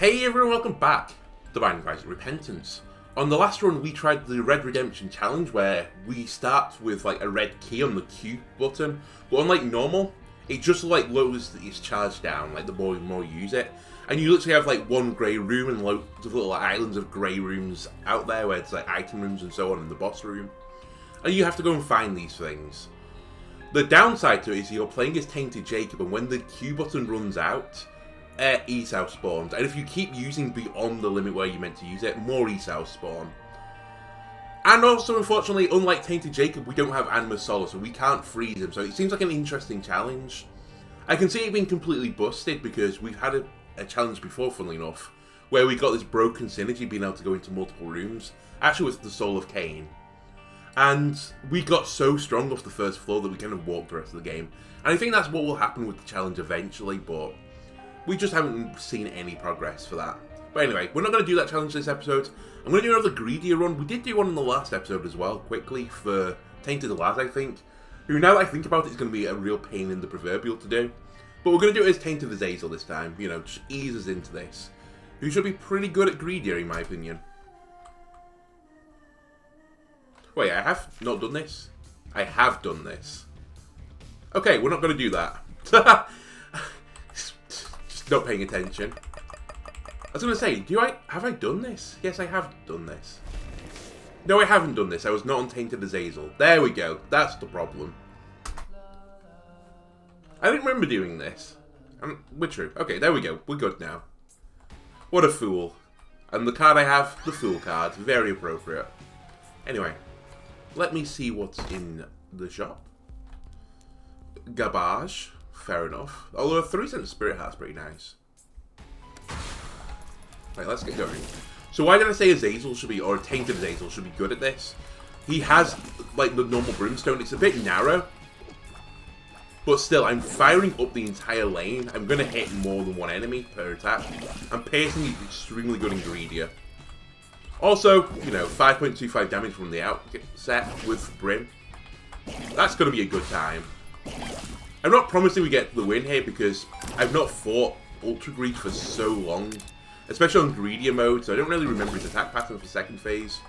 Hey everyone, welcome back to Binding of Isaac Repentance. On the last run we tried the Red Redemption Challenge where we start with like a red key on the Q button, but unlike normal, it just like lowers its charge down like the more you use it. And you literally have like one grey room and loads of little islands of grey rooms out there where it's like item rooms and so on in the boss room. And you have to go and find these things. The downside to it is you're playing as Tainted Jacob, and when the Q button runs out, Esau spawns, and if you keep using beyond the limit where you're meant to use it, more Esau spawn. And also, unfortunately, unlike Tainted Jacob, we don't have Animus Solar, so we can't freeze him, so it seems like an interesting challenge. I can see it being completely busted, because we've had a challenge before, funnily enough, where we got this broken synergy, being able to go into multiple rooms, actually with the Soul of Cain. And we got so strong off the first floor that we kind of walked the rest of the game. And I think that's what will happen with the challenge eventually, but we just haven't seen any progress for that. But anyway, we're not going to do that challenge this episode. I'm going to do another greedier run. We did do one in the last episode as well, quickly, for Tainted Azazel, I think. Who, now that I think about it, is going to be a real pain in the proverbial to do. But we're going to do it as Tainted Azazel this time. You know, just ease us into this. Who should be pretty good at greedier, in my opinion. Wait, I have not done this? I have done this. Okay, we're not going to do that. Just not paying attention. I was going to say, have I done this? Yes, I have done this. No, I haven't done this. I was not on Tainted Azazel. There we go. That's the problem. I didn't remember doing this. We're true. Okay, there we go. We're good now. What a fool. And the card I have, the Fool card. Very appropriate. Anyway, let me see what's in the shop. Garbage. Fair enough. Although a 3-cent Spirit Heart's pretty nice. Right, let's get going. So why did I say Azazel should be, or Tainted Azazel should be good at this? He has, like, the normal Brimstone. It's a bit narrow. But still, I'm firing up the entire lane. I'm going to hit more than one enemy per attack. And piercing is extremely good in greedier. Also, you know, 5.25 damage from the outset with Brim. That's going to be a good time. I'm not promising we get the win here because I've not fought Ultra Greed for so long. Especially on greedier mode, so I don't really remember his attack pattern for second phase.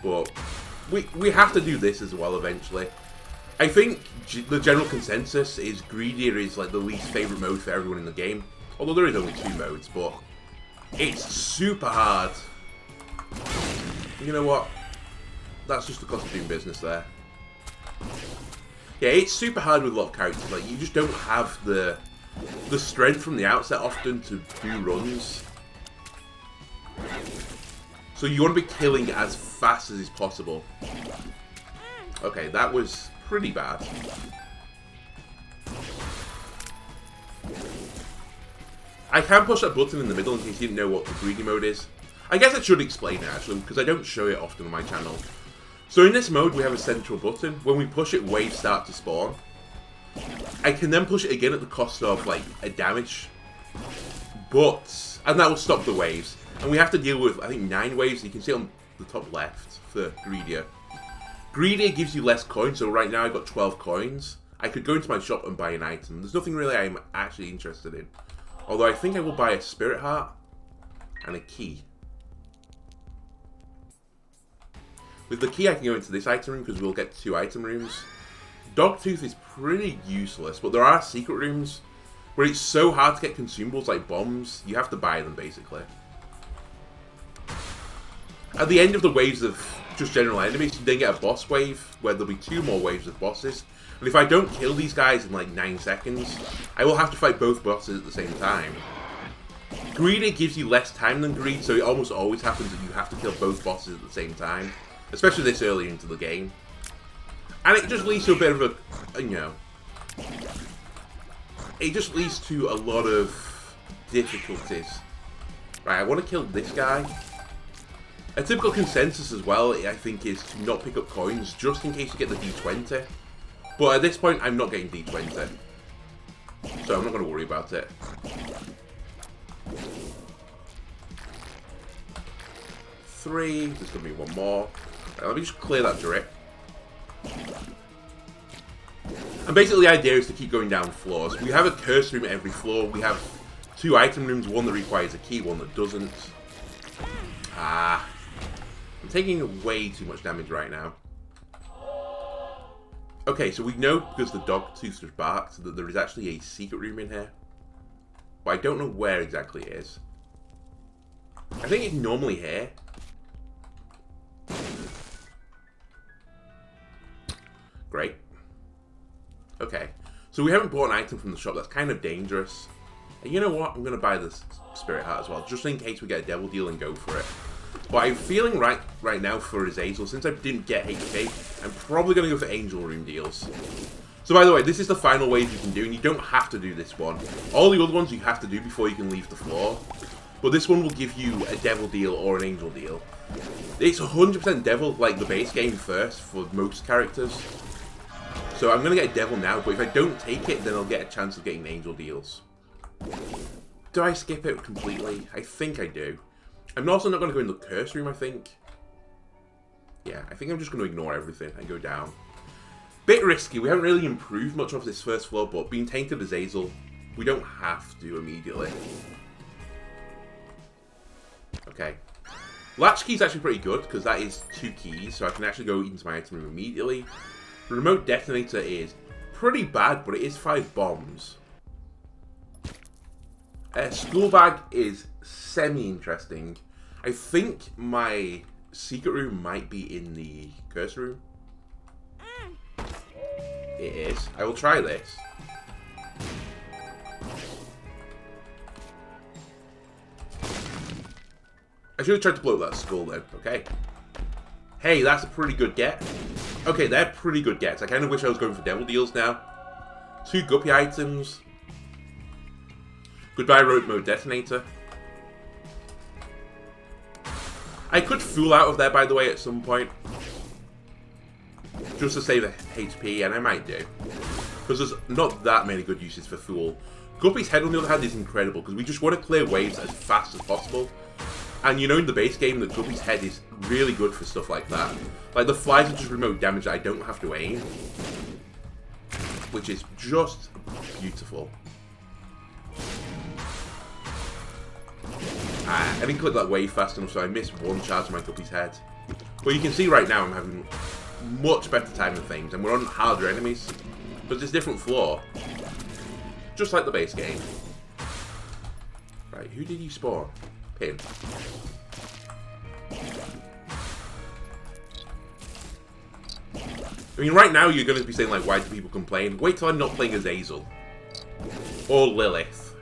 But we have to do this as well eventually. I think the general consensus is greedier is like the least favourite mode for everyone in the game. Although there is only 2 modes, but it's super hard. You know what? That's just the cost of doing business there. Yeah, it's super hard with a lot of characters. Like, you just don't have the strength from the outset often to do runs. So you want to be killing as fast as is possible. Okay, that was pretty bad. I can push that button in the middle in case you didn't know what the greedy mode is. I guess I should explain it actually, because I don't show it often on my channel. So in this mode we have a central button. When we push it, waves start to spawn. I can then push it again at the cost of like a damage. And that will stop the waves. And we have to deal with, I think, 9 waves. You can see on the top left for greedier. Greedier gives you less coins, so right now I've got 12 coins. I could go into my shop and buy an item. There's nothing really I'm actually interested in. Although I think I will buy a Spirit Heart and a key. With the key I can go into this item room because we'll get 2 item rooms. Dogtooth is pretty useless, but there are secret rooms where it's so hard to get consumables like bombs, you have to buy them basically. At the end of the waves of just general enemies, you then get a boss wave where there'll be 2 more waves of bosses. And if I don't kill these guys in like 9 seconds, I will have to fight both bosses at the same time. Greedy gives you less time than Greed, so it almost always happens that you have to kill both bosses at the same time. Especially this early into the game. And it just leads to a bit of a, you know, it just leads to a lot of difficulties. Right, I want to kill this guy. A typical consensus as well, I think, is to not pick up coins just in case you get the D20. But at this point, I'm not getting D20. So I'm not going to worry about it. Three, there's going to be 1 more. Right, let me just clear that drip. And basically the idea is to keep going down floors. We have a curse room at every floor. We have 2 item rooms, one that requires a key, one that doesn't. Ah. I'm taking way too much damage right now. Okay, so we know because the dog tooth was barked that there is actually a secret room in here. But I don't know where exactly it is. I think it's normally here. Great. Okay. So we haven't bought an item from the shop. That's kind of dangerous. And you know what? I'm going to buy this Spirit Heart as well, just in case we get a Devil Deal and go for it. But I'm feeling right now for Azazel, since I didn't get HP, I'm probably going to go for Angel Room deals. So by the way, this is the final wave you can do, and you don't have to do this one. All the other ones you have to do before you can leave the floor. But this one will give you a Devil Deal or an Angel Deal. It's 100% Devil, like the base game first, for most characters. So I'm going to get a Devil now, but if I don't take it, then I'll get a chance of getting Angel Deals. Do I skip it completely? I think I do. I'm also not going to go in the Curse Room, I think. Yeah, I think I'm just going to ignore everything and go down. Bit risky. We haven't really improved much off this first floor, but being Tainted Azazel, we don't have to immediately. Okay. Latchkey is actually pretty good, because that is 2 keys, so I can actually go into my item room immediately. The Remote Detonator is pretty bad, but it is 5 bombs. School Bag is semi-interesting. I think my secret room might be in the Curse Room. It is. I will try this. I should have tried to blow that skull then. Okay. Hey, that's a pretty good get. Okay, they're pretty good gets. I kind of wish I was going for Devil Deals now. 2 Guppy items. Goodbye Road Mode Detonator. I could Fool out of there, by the way, at some point. Just to save the HP, and I might do. Because there's not that many good uses for Fool. Guppy's head, on the other hand, is incredible, because we just want to clear waves as fast as possible. And you know in the base game that Guppy's head is really good for stuff like that. Like the flies are just remote damage that I don't have to aim. Which is just beautiful. I didn't click that wave fast enough, so I missed 1 charge of my Guppy's head. But you can see right now I'm having much better time with things, and we're on harder enemies. But it's a different floor. Just like the base game. Right, who did you spawn? Pin. I mean, right now you're going to be saying, like, why do people complain? Wait till I'm not playing Azazel. Or Lilith.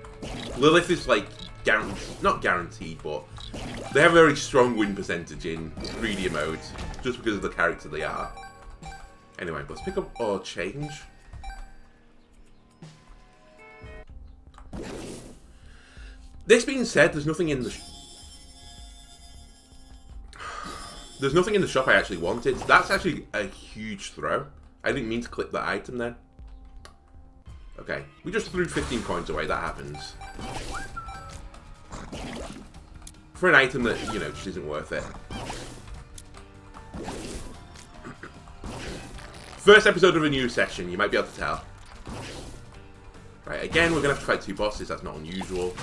Lilith is, like, not guaranteed, but they have a very strong win percentage in greedier mode, just because of the character they are. Anyway, let's pick up or change. This being said, there's nothing in the shop I actually wanted. That's actually a huge throw. I didn't mean to click that item then. Okay, we just threw 15 coins away. That happens. For an item that, you know, just isn't worth it. First episode of a new session, you might be able to tell. Right, again, we're going to have to fight 2 bosses. That's not unusual.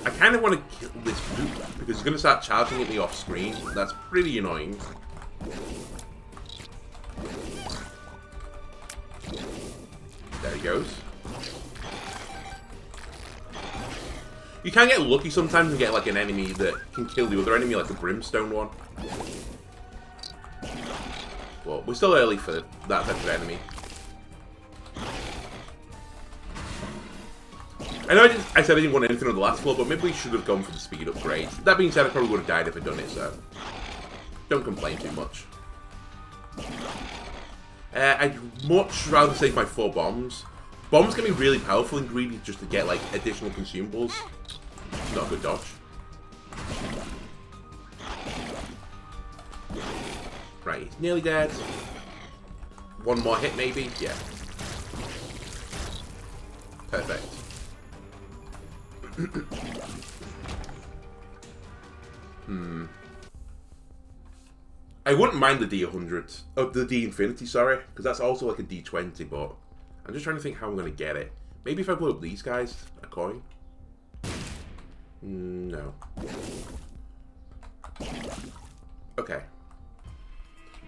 I kind of want to kill this boot because it's going to start charging at me off screen. That's pretty annoying. There he goes. You can get lucky sometimes and get like an enemy that can kill the other enemy, like a brimstone one. Well, we're still early for that type of enemy. I know I said I didn't want anything on the last floor, but maybe we should have gone for the speed upgrade. That being said, I probably would have died if I'd done it, so don't complain too much. I'd much rather save my 4 bombs. Bombs can be really powerful in greedy just to get like additional consumables. Not a good dodge. Right, he's nearly dead. 1 more hit maybe? Yeah. Perfect. I wouldn't mind the D100. Oh, the D Infinity, sorry. Because that's also like a D20, but I'm just trying to think how I'm going to get it. Maybe if I blow up these guys, a coin? No. Okay.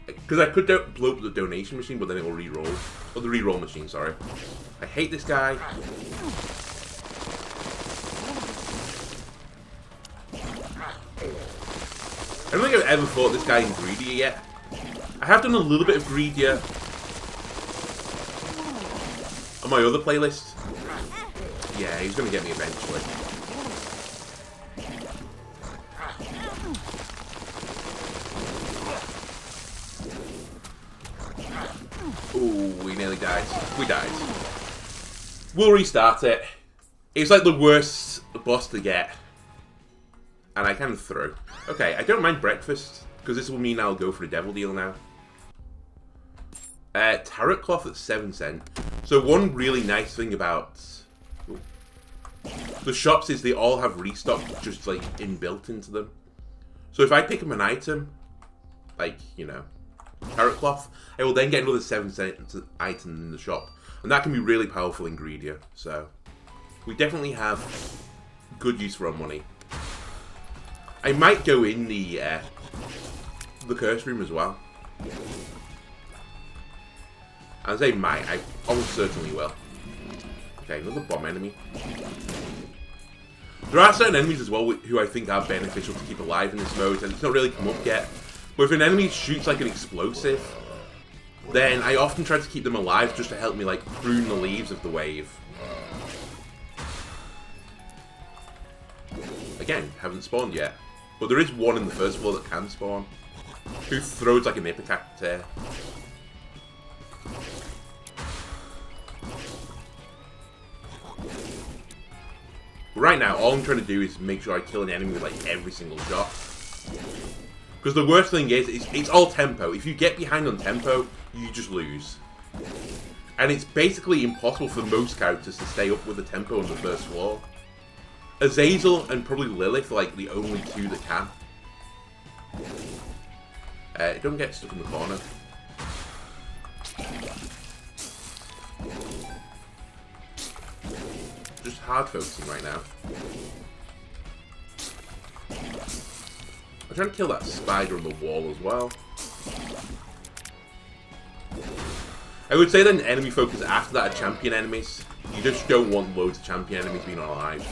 Because I could blow up the donation machine, but then it will re-roll. Or the re-roll machine, sorry. I hate this guy. I don't think I've ever fought this guy in greedier yet. I have done a little bit of greedier on my other playlist. Yeah, he's going to get me eventually. Ooh, we nearly died. We died. We'll restart it. It's like the worst boss to get. And I can throw. Okay, I don't mind breakfast, because this will mean I'll go for a devil deal now. Tarot cloth at 7 cents. So one really nice thing about the shops is they all have restock just like inbuilt into them. So if I pick up an item, like, you know, tarot cloth, I will then get another 7 cent item in the shop. And that can be really powerful in greedier. So we definitely have good use for our money. I might go in the curse room as well. I say might, I almost certainly will. Okay, another bomb enemy. There are certain enemies as well who I think are beneficial to keep alive in this mode, and it's not really come up yet. But if an enemy shoots like an explosive, then I often try to keep them alive just to help me like prune the leaves of the wave. Again, haven't spawned yet. But there is one in the first floor that can spawn, who throws like a nip attack tear. Right now, all I'm trying to do is make sure I kill an enemy with like every single shot. Because the worst thing is, it's all tempo. If you get behind on tempo, you just lose. And it's basically impossible for most characters to stay up with the tempo on the first floor. Azazel and probably Lilith are like the only two that can. Don't get stuck in the corner. Just hard focusing right now. I'm trying to kill that spider on the wall as well. I would say that an enemy focus after that are champion enemies. You just don't want loads of champion enemies being alive.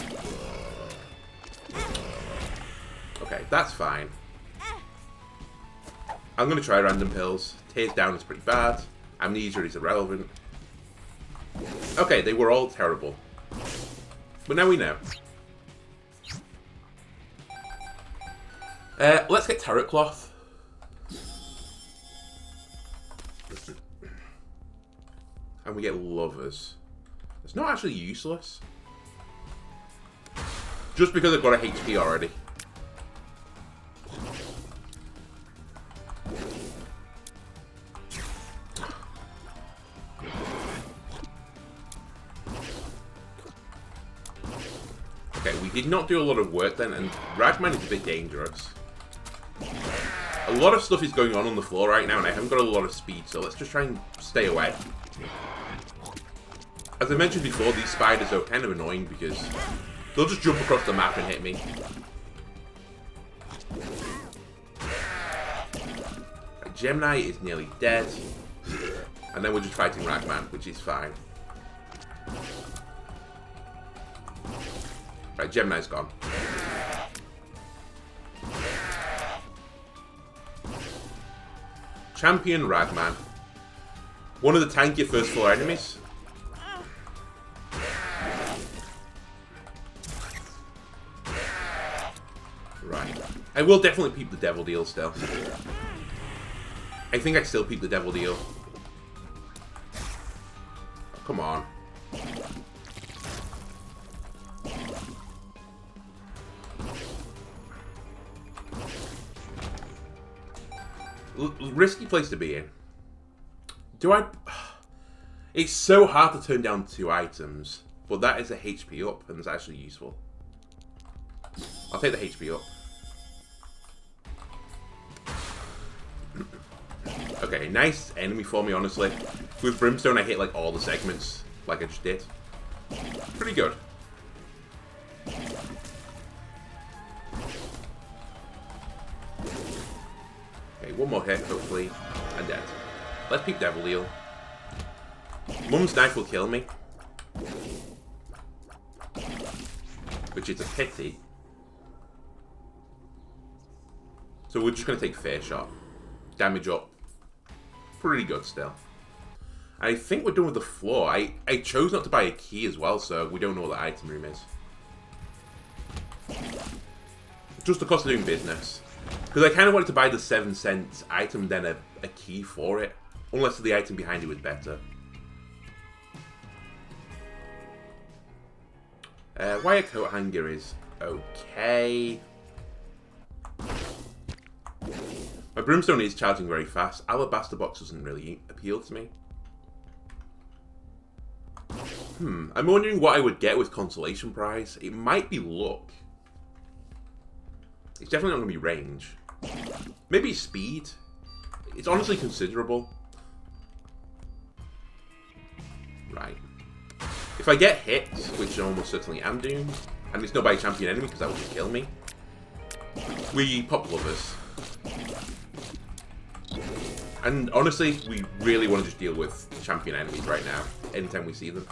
Okay, that's fine. I'm going to try random pills. Tears down is pretty bad. Amnesia is irrelevant. Okay, they were all terrible. But now we know. Let's get tarot cloth. And we get lovers. It's not actually useless. Just because I've got a HP already. Okay, we did not do a lot of work then, and Ragman is a bit dangerous. A lot of stuff is going on the floor right now, and I haven't got a lot of speed, so let's just try and stay away. As I mentioned before, these spiders are kind of annoying because they'll just jump across the map and hit me. Gemini is nearly dead. And then we're just fighting Ragman, which is fine. Right, Gemini's gone. Champion Ragman. One of the tankier first floor enemies. Right. I will definitely peep the devil deal still. I think I still peep the devil deal. Oh, come on. Risky place to be in. Do I... It's so hard to turn down 2 items, but that is a HP up, and it's actually useful. I'll take the HP up. Okay, nice enemy for me, honestly. With Brimstone, I hit like all the segments, like I just did. Pretty good. Okay, one more hit, hopefully, and dead. Let's peep Devil Deal. Mum's Knife will kill me. Which is a pity. So we're just going to take Fair Shot. Damage up. Pretty good still. I think we're done with the floor. I chose not to buy a key as well, so we don't know what the item room is. Just the cost of doing business. Because I kind of wanted to buy the 7-cent item, then a key for it. Unless the item behind it was better. Wire coat hanger is okay. My Brimstone is charging very fast. Alabaster box doesn't really appeal to me. I'm wondering what I would get with consolation prize. It might be luck. It's definitely not going to be range. Maybe speed. It's honestly considerable. Right. If I get hit, which I almost certainly am doomed, and it's not by a champion enemy because that would just kill me, we pop lovers. And honestly, we really want to just deal with champion enemies right now, anytime we see them.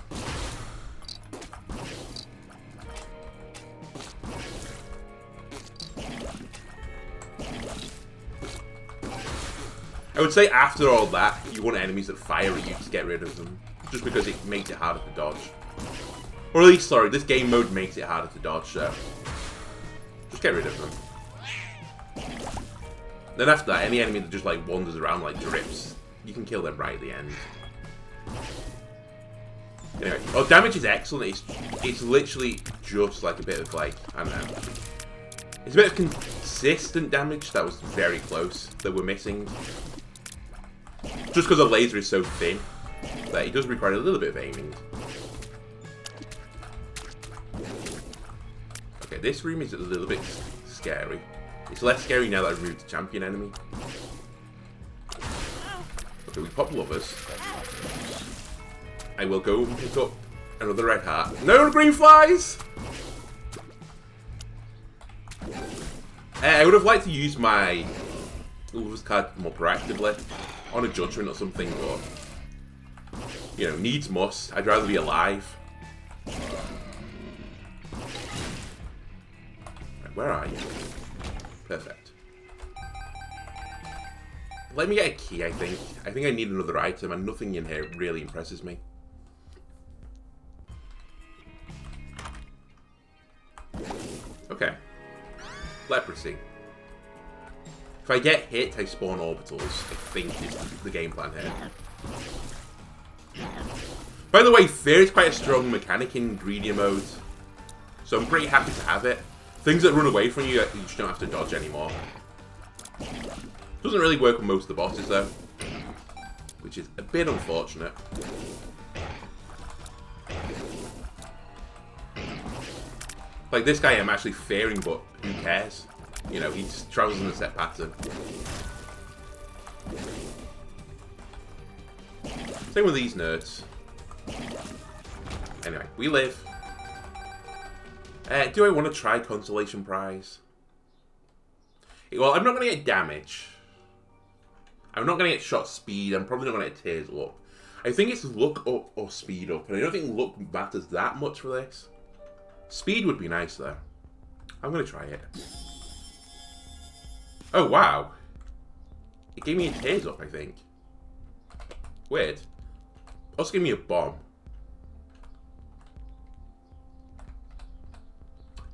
I would say after all that, you want enemies that fire at you to get rid of them. Just because it makes it harder to dodge. Or at least, sorry, this game mode makes it harder to dodge, so just get rid of them. Then after that, any enemy that just like wanders around like drips, you can kill them right at the end. Anyway, oh, damage is excellent. It's literally just like a bit of like, I don't know. It's a bit of consistent damage. That was very close that we're missing. Just because the laser is so thin that it does require a little bit of aiming. Okay, this room is a little bit scary. It's less scary now that I've removed the champion enemy. Okay, we pop lovers. I will go and pick up another red heart. No green flies! I would have liked to use my lovers card more proactively on a judgment or something, but you know, needs must. I'd rather be alive. Right, where are you? Perfect. Let me get a key, I think. I think I need another item, and nothing in here really impresses me. Okay. Leprosy. If I get hit, I spawn orbitals, I think is the game plan here. By the way, Fear is quite a strong mechanic in greedier mode, so I'm pretty happy to have it. Things that run away from you, you just don't have to dodge anymore. Doesn't really work on most of the bosses though, which is a bit unfortunate. Like this guy I'm actually fearing, but who cares? You know, he just travels in a set pattern. Same with these nerds. Anyway, we live. Do I want to try Consolation Prize? Well, I'm not going to get damage. I'm not going to get shot speed. I'm probably not going to get tears up. I think it's luck up or speed up. And I don't think luck matters that much for this. Speed would be nice, though. I'm going to try it. Oh, wow. It gave me a tears up, I think. Weird. Also gave me a bomb.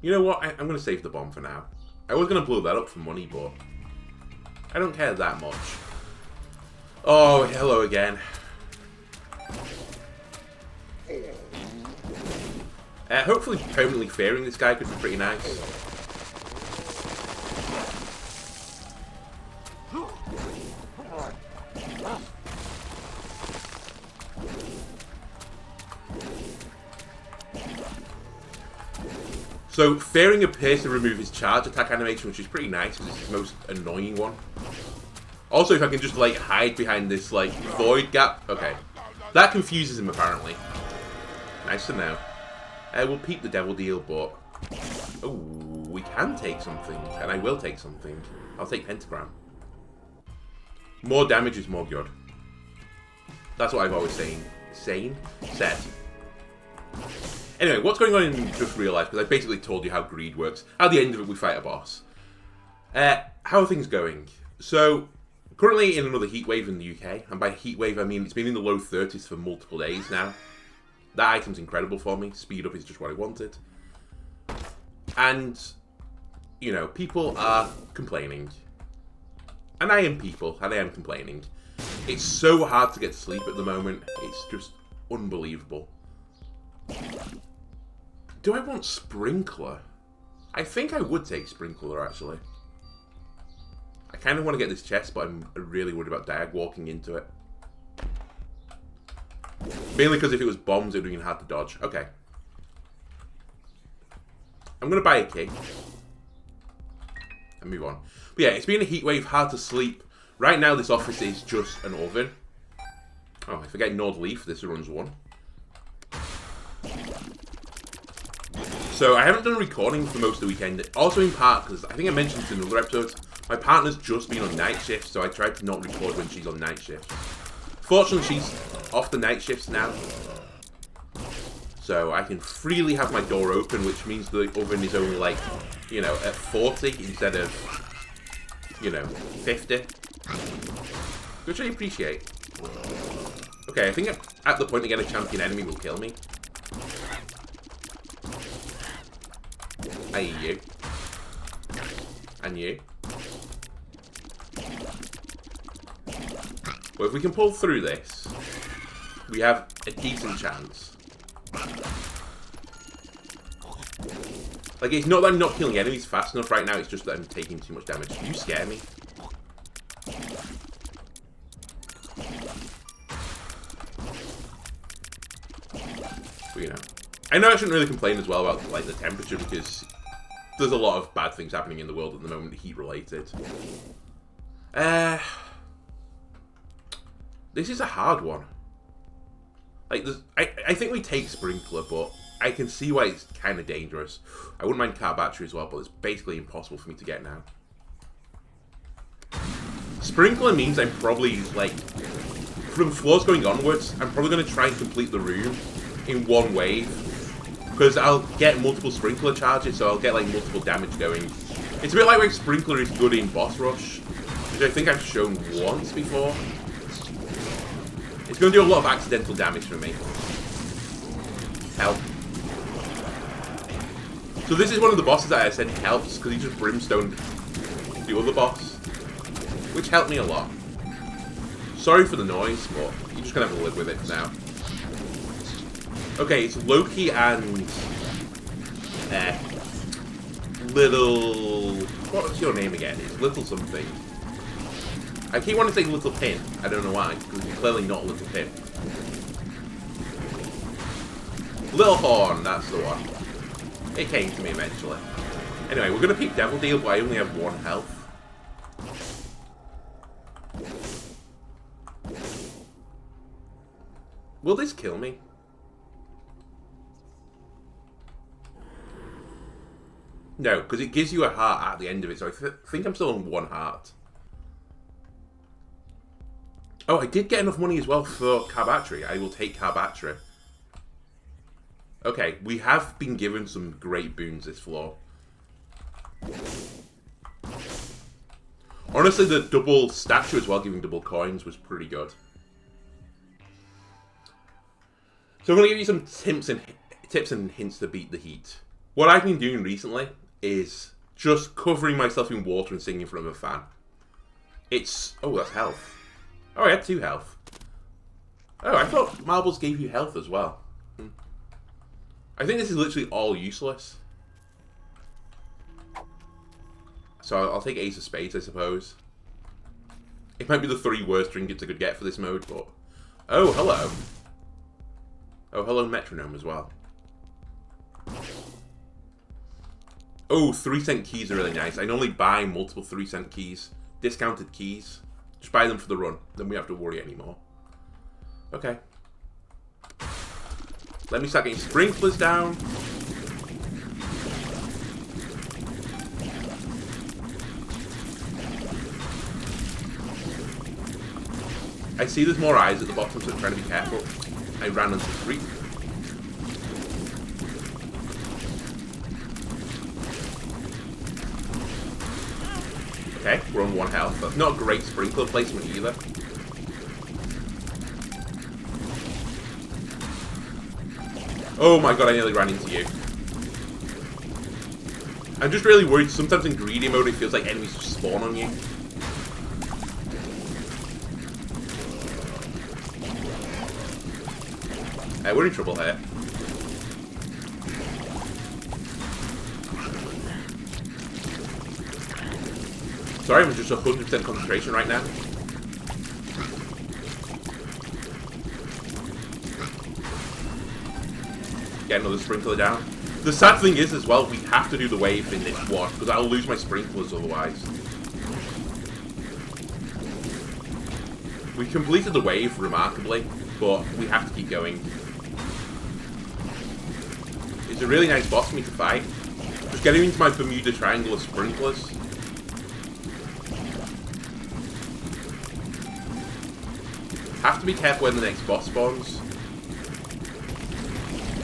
You know what? I'm going to save the bomb for now. I was going to blow that up for money, but I don't care that much. Oh, hello again. Hopefully permanently fearing this guy could be pretty nice. So, fearing appears to remove his charge attack animation, which is pretty nice, because it's his most annoying one. Also, if I can just, like, hide behind this, like, void gap. Okay. That confuses him, apparently. Nice to know. We'll peep the devil deal, but... Oh, we can take something. And I will take something. I'll take pentagram. More damage is more good. That's what I've always said. Anyway, what's going on in Just Realised? Because I basically told you how greed works. At the end of it, we fight a boss. How are things going? So, currently in another heatwave in the UK. And by heatwave, I mean it's been in the low 30s for multiple days now. That item's incredible for me. Speed up is just what I wanted. And, you know, people are complaining. And I am people, and I am complaining. It's so hard to get to sleep at the moment. It's just unbelievable. Do I want Sprinkler? I think I would take Sprinkler, actually. I kind of want to get this chest, but I'm really worried about Diag walking into it. Mainly because if it was bombs, it would have been hard to dodge. Okay. I'm going to buy a key. And move on. But yeah, it's been a heatwave, hard to sleep. Right now, this office is just an oven. Oh, I forget Nord Leaf. This runs 1. So I haven't done recording for most of the weekend. Also in part because I think I mentioned this in other episodes. My partner's just been on night shift, so I tried to not record when she's on night shift. Fortunately, she's off the night shifts now. So I can freely have my door open, which means the oven is only like, you know, at 40 instead of, you know, 50. Which I appreciate. Okay, I think I'm at the point to get a champion enemy will kill me. I.e. you. And you. Well, if we can pull through this, we have a decent chance. Like, it's not that I'm not killing enemies fast enough right now, it's just that I'm taking too much damage. You scare me. But, you know. I know I shouldn't really complain as well about, like, the temperature, because there's a lot of bad things happening in the world at the moment, heat-related. This is a hard one. Like, I think we take Sprinkler, but I can see why it's kind of dangerous. I wouldn't mind car battery as well, but it's basically impossible for me to get now. Sprinkler means I'm probably, like, from floors going onwards, I'm probably going to try and complete the room in one wave. Because I'll get multiple Sprinkler charges, so I'll get, like, multiple damage going. It's a bit like when Sprinkler is good in Boss Rush, which I think I've shown once before. It's going to do a lot of accidental damage for me. Help. So this is one of the bosses that I said helps, because he just brimstoned the other boss. Which helped me a lot. Sorry for the noise, but you're just going to have to live with it for now. Okay, it's Loki and... Little... What's your name again? It's Little something. I keep wanting to say Little Pin. I don't know why, because it's clearly not Little Pin. Little Horn, that's the one. It came to me eventually. Anyway, we're going to pick Devil Deal, but I only have 1 health. Will this kill me? No, because it gives you a heart at the end of it, so I think I'm still on 1 heart. Oh, I did get enough money as well for car battery. I will take car battery. Okay, we have been given some great boons this floor. Honestly, the double statue as well, giving double coins, was pretty good. So I'm going to give you some tips and hints to beat the heat. What I've been doing recently is just covering myself in water and sitting in front of a fan. It's... Oh, that's health. Oh, I had 2 health. Oh, I thought marbles gave you health as well. I think this is literally all useless. So I'll take Ace of Spades, I suppose. It might be the 3 worst trinkets I could get for this mode, but... Oh, hello. Oh, hello, Metronome as well. Oh, 3-cent keys are really nice. I normally buy multiple 3-cent keys. Discounted keys. Just buy them for the run. Then we don't have to worry anymore. Okay. Let me start getting sprinklers down. I see there's more eyes at the bottom, so I'm trying to be careful. I ran into the creep. Okay, we're on 1 health. That's not a great sprinkler placement either. Oh my god, I nearly ran into you. I'm just really worried. Sometimes in greedy mode, it feels like enemies just spawn on you. We're in trouble here. Sorry, I'm just 100% concentration right now. Get another sprinkler down. The sad thing is, as well, we have to do the wave in this one, because I'll lose my sprinklers otherwise. We completed the wave remarkably, but we have to keep going. It's a really nice boss for me to fight. Just getting into my Bermuda Triangle of sprinklers. Have to be careful when the next boss spawns.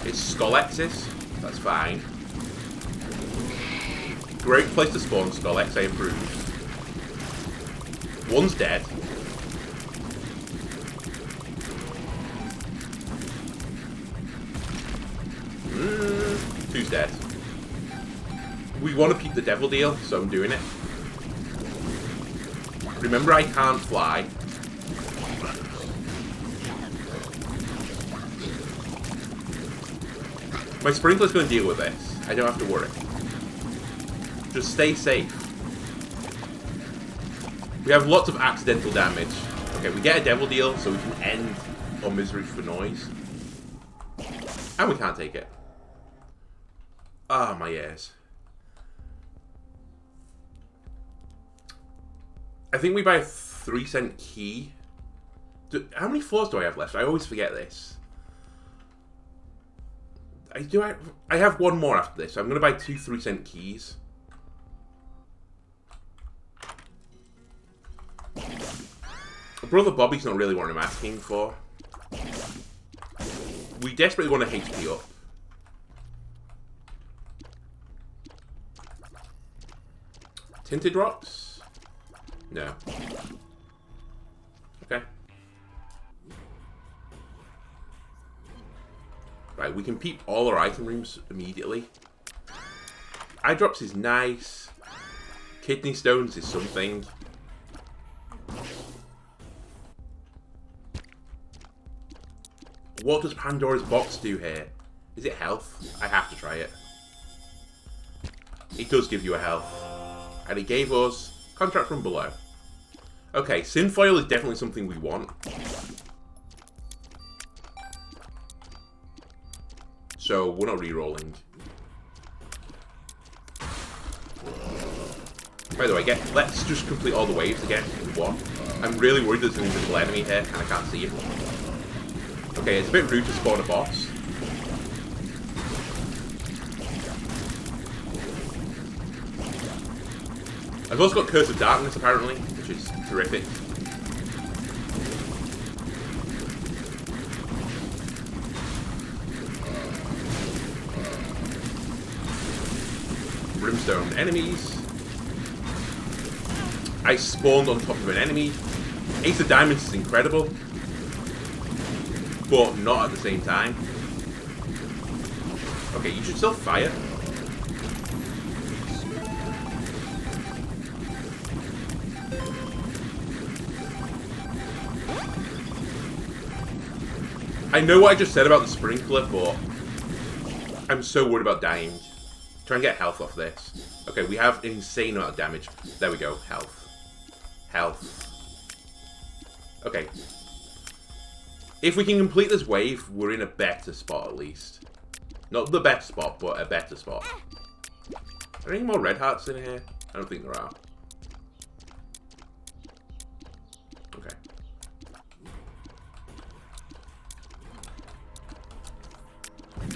It's Skolexis. That's fine. Great place to spawn Skolex, I approve. One's dead. Two's dead. We want to keep the devil deal, so I'm doing it. Remember, I can't fly. My sprinkler's going to deal with this. I don't have to worry. Just stay safe. We have lots of accidental damage. Okay, we get a devil deal, so we can end our misery for noise. And we can't take it. Ah, my ears. I think we buy a 3-cent key. How many floors do I have left? I always forget this. I have one more after this, so I'm going to buy 2 3-cent keys. Brother Bobby's not really what I'm asking for. We desperately want to HP up. Tinted rocks? No. Okay. Right, we can peep all our item rooms immediately. Eye drops is nice. Kidney stones is something. What does Pandora's box do here? Is it health? I have to try it. It does give you a health. And it gave us contract from below. Okay, Sinfoil is definitely something we want. So, we're not re-rolling. By the way, let's just complete all the waves again in one. I'm really worried there's an invisible enemy here, and I can't see him. Okay, it's a bit rude to spawn a boss. I've also got Curse of Darkness, apparently, which is terrific. Brimstone enemies. I spawned on top of an enemy. Ace of Diamonds is incredible, but not at the same time. Okay, you should still fire. I know what I just said about the sprinkler, but I'm so worried about dying. Try and get health off this. Okay, we have an insane amount of damage. There we go, health. Health. Okay. If we can complete this wave, we're in a better spot at least. Not the best spot, but a better spot. Are there any more red hearts in here? I don't think there are. Okay.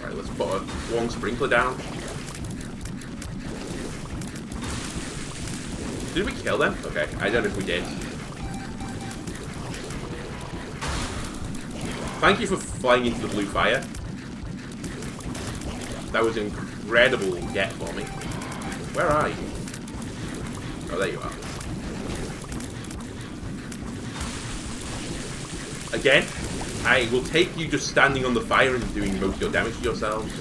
Right, let's put one sprinkler down. Did we kill them? Okay, I don't know if we did. Thank you for flying into the blue fire. That was an incredible get for me. Where are you? Oh, there you are. Again, I will take you just standing on the fire and doing most of your damage to yourselves.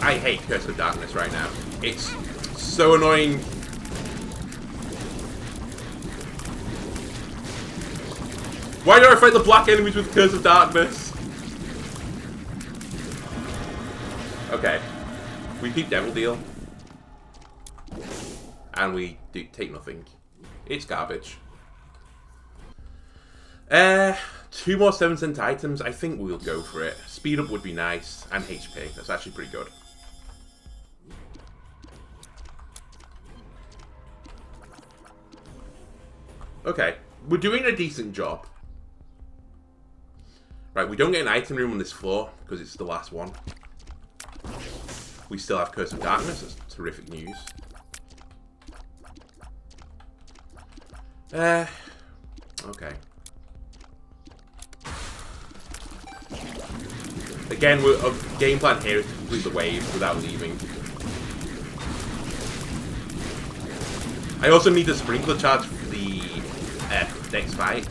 I hate Curse of Darkness right now. It's so annoying. Why do I fight the black enemies with Curse of Darkness? Okay. We keep Devil Deal. And we do take nothing. It's garbage. 2 more 7-cent items. I think we'll go for it. Speed up would be nice. And HP. That's actually pretty good. Okay. We're doing a decent job. Right, we don't get an item room on this floor because it's the last one. We still have Curse of Darkness. That's terrific news. Okay. Again, our game plan here is to complete the wave without leaving. I also need the sprinkler charge for the next fight.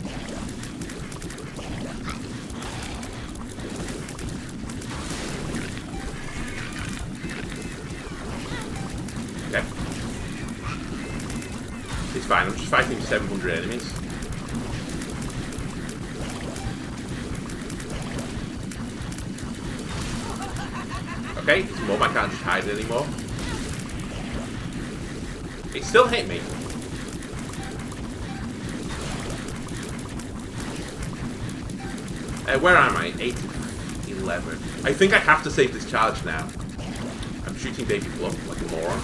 Okay. It's fine, I'm just fighting 700 enemies. Okay, it's mob, I can't just hide it anymore. It still hit me. Where am I? 8 to 11. I think I have to save this charge now. I'm shooting Baby Plum like a moron.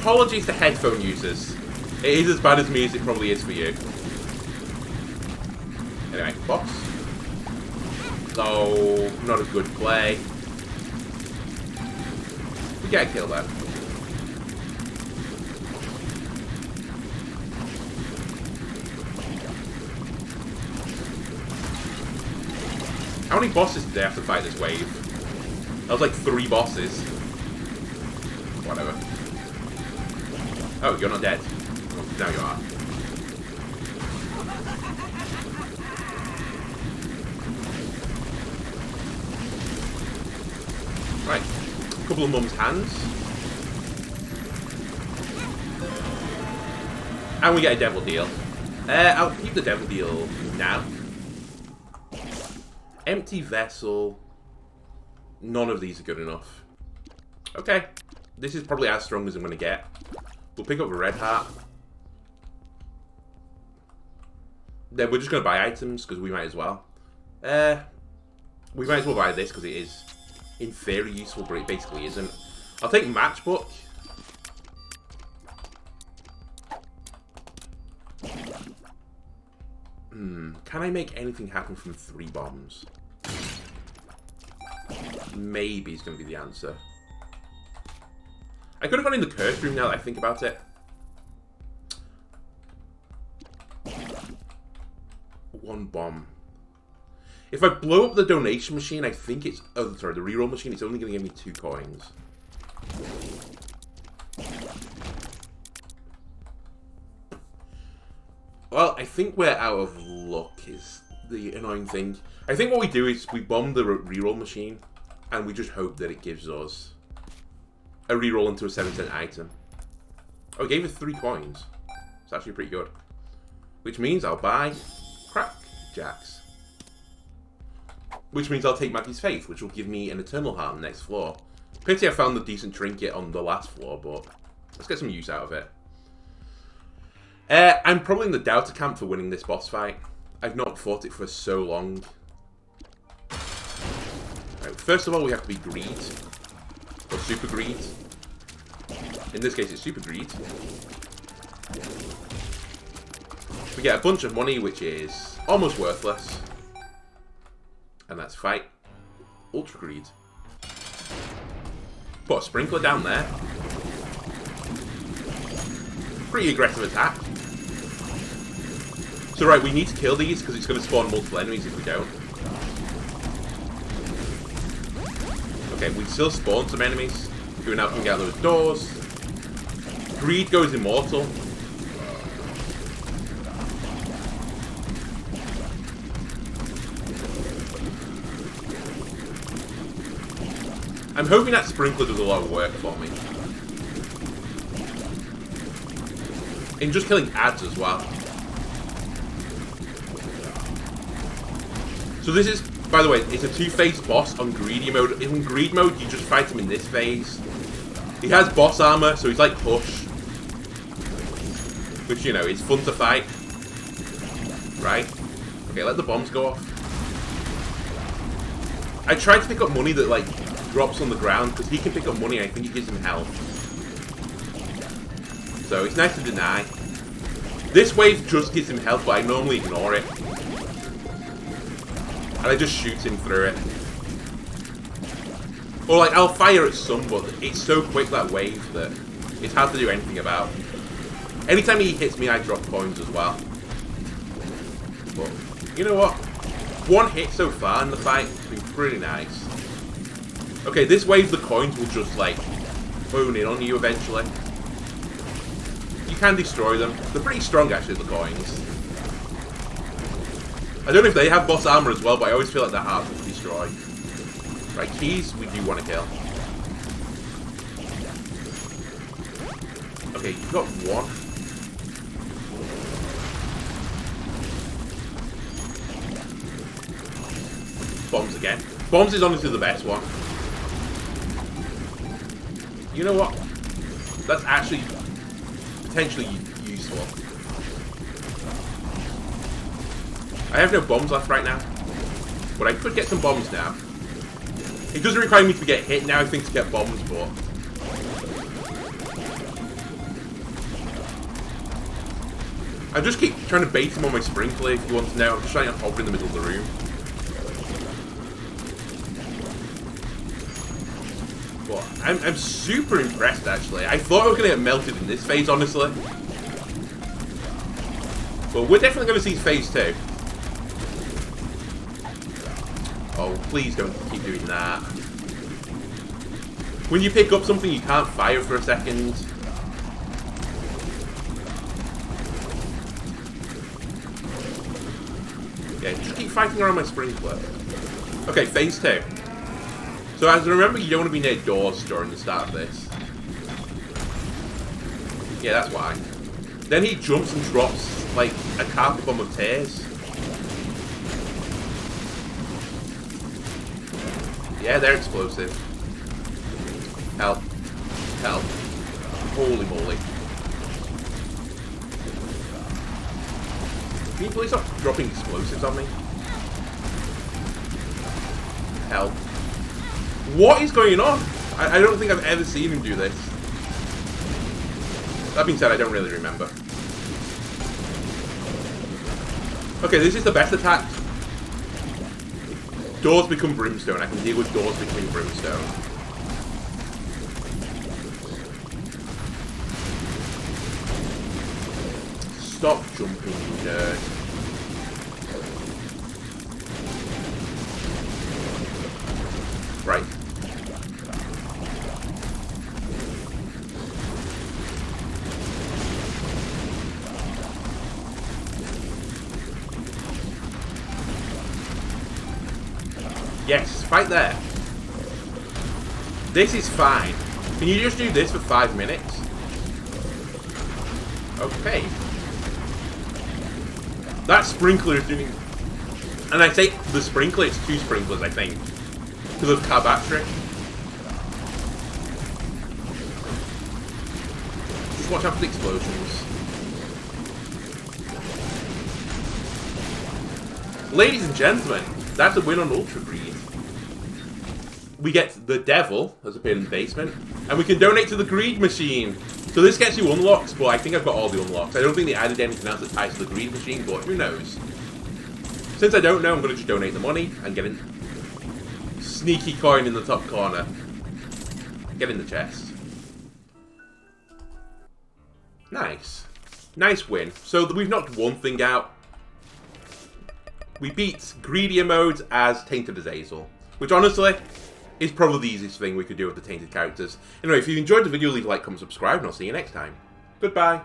Apologies to headphone users. It is as bad as me as it probably is for you. Anyway, box. No, not a good play. We get a kill there. How many bosses did they have to fight this wave? That was like 3 bosses. Whatever. Oh, you're not dead. Oh, now you are. Right. A couple of Mum's hands. And we get a Devil Deal. I'll keep the Devil Deal now. Empty Vessel. None of these are good enough. Okay. This is probably as strong as I'm going to get. We'll pick up a red heart. Then we're just going to buy items, because we might as well. We might as well buy this, because it is, in theory, useful, but it basically isn't. I'll take Matchbook. Can I make anything happen from 3 bombs? Maybe is going to be the answer. I could have gone in the curse room now that I think about it. 1 bomb. If I blow up the donation machine, I think it's... Oh, sorry, the reroll machine, it's only going to give me 2 coins. Well, I think we're out of luck is the annoying thing. I think what we do is we bomb the reroll machine, and we just hope that it gives us a reroll into a 7-cent item. Oh, it gave us 3 coins. It's actually pretty good. Which means I'll buy Crack Jacks. Which means I'll take Maggie's Faith, which will give me an Eternal Heart on the next floor. Pity I found the decent trinket on the last floor, but let's get some use out of it. I'm probably in the Doubter camp for winning this boss fight. I've not fought it for so long. Right, first of all, we have to be greed. Or super greed. In this case, it's super greed. We get a bunch of money, which is almost worthless. And that's fight. Ultra greed. Put a sprinkler down there. Pretty aggressive attack. So right, we need to kill these because it's going to spawn multiple enemies if we don't. Okay, we still spawn some enemies. Who now can get out those doors. Greed goes immortal. I'm hoping that sprinkler does a lot of work for me. In just killing ads as well. So this is, by the way, it's a 2-phase boss on greedy mode. In greed mode, you just fight him in this phase. He has boss armor, so he's like Push. Which, you know, it's fun to fight. Right? Okay, let the bombs go off. I tried to pick up money that, like, drops on the ground, because he can pick up money and I think it gives him health. So it's nice to deny. This wave just gives him health, but I normally ignore it. And I just shoot him through it. Or like, I'll fire at some, but it's so quick, that wave, that it's hard to do anything about. Anytime he hits me, I drop coins as well. But, you know what? One hit so far in the fight has been pretty nice. Okay, this wave, the coins will just, like, hone in on you eventually. You can destroy them. They're pretty strong, actually, the coins. I don't know if they have boss armor as well, but I always feel like they're hard to destroy. Right, keys, we do want to kill. Okay, you've got one. Bombs again. Bombs is honestly the best one. You know what? That's actually potentially useful. I have no bombs left right now, but I could get some bombs now. It doesn't require me to get hit now, I think, to get bombs, but... I just keep trying to bait him on my sprinkler, if you want to know. I'm just trying to hover in the middle of the room. But I'm super impressed, actually. I thought I was going to get melted in this phase, honestly. But we're definitely going to see phase 2. Oh, please don't keep doing that. When you pick up something, you can't fire for a second. Yeah, just keep fighting around my sprinkler. Okay, phase 2. So as I remember, you don't want to be near doors during the start of this. Yeah, that's why. Then he jumps and drops, like, a carpet bomb of tears. Yeah, they're explosive. Help. Help. Holy moly. Can you please stop dropping explosives on me? Help. What is going on? I don't think I've ever seen him do this. That being said, I don't really remember. Okay, this is the best attack. Doors become brimstone. I can deal with doors becoming brimstone. Stop jumping, you nerd. Right. Yes, fight there. This is fine. Can you just do this for 5 minutes? Okay. That sprinkler is doing... And I say the sprinkler, it's 2 sprinklers, I think. Because of car battery. Just watch out for the explosions. Ladies and gentlemen, that's a win on Ultra Greed. we get the devil, as appeared in the basement, and we can donate to the greed machine. So this gets you unlocks, but I think I've got all the unlocks. I don't think they added anything else that ties to the greed machine, but who knows? Since I don't know, I'm going to just donate the money and get in. Sneaky coin in the top corner. Get in the chest. Nice. Nice win. So we've knocked one thing out. We beat greedier modes as Tainted Azazel, which honestly is probably the easiest thing we could do with the Tainted characters. Anyway, if you enjoyed the video, leave a like, comment, subscribe, and I'll see you next time. Goodbye.